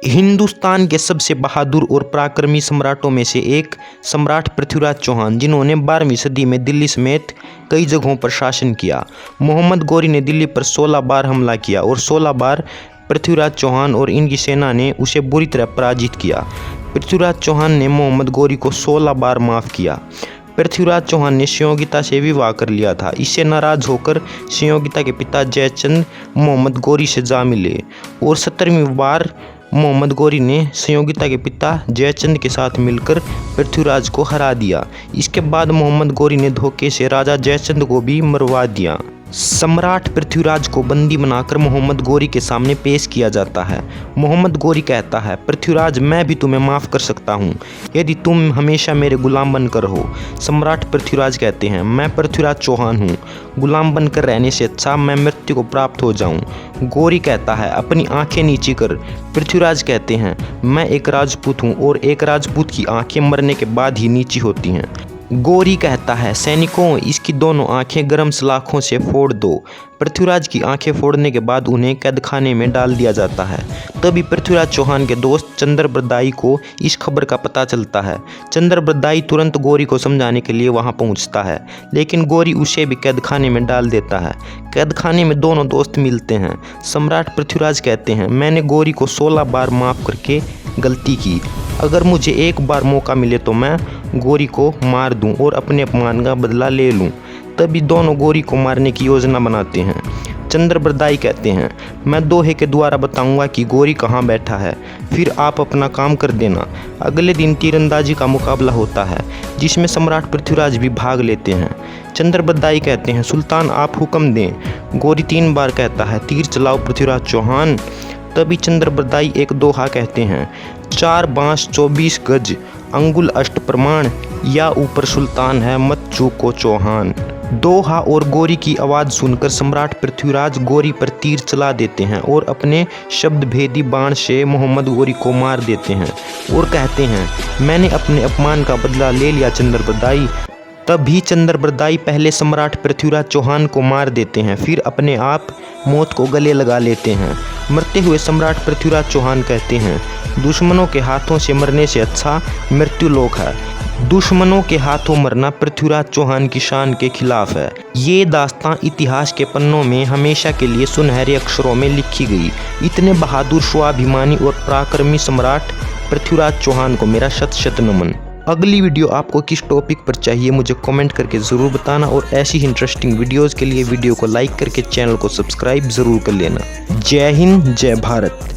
हिंदुस्तान के सबसे बहादुर और पराक्रमी सम्राटों में से एक सम्राट पृथ्वीराज चौहान, जिन्होंने 12वीं सदी में दिल्ली समेत कई जगहों पर शासन किया। मोहम्मद गौरी ने दिल्ली पर 16 बार हमला किया और 16 बार पृथ्वीराज चौहान और इनकी सेना ने उसे बुरी तरह पराजित किया। पृथ्वीराज चौहान ने मोहम्मद गौरी को 16 बार माफ़ किया। पृथ्वीराज चौहान ने संयोगिता से विवाह कर लिया था। इससे नाराज होकर संयोगिता के पिता जयचंद मोहम्मद गौरी से जा मिले और 17वीं बार मोहम्मद गौरी ने संयोगिता के पिता जयचंद के साथ मिलकर पृथ्वीराज को हरा दिया। इसके बाद मोहम्मद गौरी ने धोखे से राजा जयचंद को भी मरवा दिया। सम्राट पृथ्वीराज को बंदी बनाकर मोहम्मद गौरी के सामने पेश किया जाता है। मोहम्मद गौरी कहता है, पृथ्वीराज, मैं भी तुम्हें माफ़ कर सकता हूँ यदि तुम हमेशा मेरे गुलाम बनकर हो। सम्राट पृथ्वीराज कहते हैं, मैं पृथ्वीराज चौहान हूँ, गुलाम बनकर रहने से अच्छा मैं मृत्यु को प्राप्त हो जाऊँ। गौरी कहता है, अपनी आंखें नीची कर। पृथ्वीराज कहते हैं, मैं एक राजपूत हूँ और एक राजपूत की आंखें मरने के बाद ही नीची होती हैं। गौरी कहता है, सैनिकों, इसकी दोनों आंखें गर्म सलाखों से फोड़ दो। पृथ्वीराज की आंखें फोड़ने के बाद उन्हें कैदखाने में डाल दिया जाता है। तभी पृथ्वीराज चौहान के दोस्त चंद्रबरदाई को इस खबर का पता चलता है। चंद्रबरदाई तुरंत गौरी को समझाने के लिए वहां पहुंचता है, लेकिन गौरी उसे भी कैदखाने में डाल देता है। कैदखाने में दोनों दोस्त मिलते हैं। सम्राट पृथ्वीराज कहते हैं, मैंने गौरी को 16 बार माफ़ करके गलती की। अगर मुझे एक बार मौका मिले तो मैं गौरी को मार दूं और अपने अपमान का बदला ले लूं। तभी दोनों गौरी को मारने की योजना बनाते हैं। चंद्रबरदाई कहते हैं, मैं दोहे के द्वारा बताऊंगा कि गौरी कहाँ बैठा है, फिर आप अपना काम कर देना। अगले दिन तीरंदाजी का मुकाबला होता है, जिसमें सम्राट पृथ्वीराज भी भाग लेते हैं। चंद्रबरदाई कहते हैं, सुल्तान आप हुक्म दें। गौरी 3 बार कहता है, तीर चलाओ पृथ्वीराज चौहान। तभी चंद्रबरदाई एक दोहा कहते हैं, 4 बांस 24 गज, अंगुल अष्ट प्रमाण, या ऊपर सुल्तान है मत चूको चौहान। दोहा और गौरी की आवाज़ सुनकर सम्राट पृथ्वीराज गौरी पर तीर चला देते हैं और अपने शब्द भेदी बाण से मोहम्मद गौरी को मार देते हैं और कहते हैं, मैंने अपने अपमान का बदला ले लिया चंद्रबरदाई। तभी चंद्रबरदाई पहले सम्राट पृथ्वीराज चौहान को मार देते हैं, फिर अपने आप मौत को गले लगा लेते हैं। मरते हुए सम्राट पृथ्वीराज चौहान कहते हैं, दुश्मनों के हाथों से मरने से अच्छा मृत्यु लोक है। दुश्मनों के हाथों मरना पृथ्वीराज चौहान की शान के खिलाफ है। ये दास्तां इतिहास के पन्नों में हमेशा के लिए सुनहरे अक्षरों में लिखी गई। इतने बहादुर, स्वाभिमानी और पराक्रमी सम्राट पृथ्वीराज चौहान को मेरा शत शत नमन। अगली वीडियो आपको किस टॉपिक पर चाहिए मुझे कमेंट करके ज़रूर बताना और ऐसी ही इंटरेस्टिंग वीडियोज़ के लिए वीडियो को लाइक करके चैनल को सब्सक्राइब ज़रूर कर लेना। जय हिंद, जय भारत।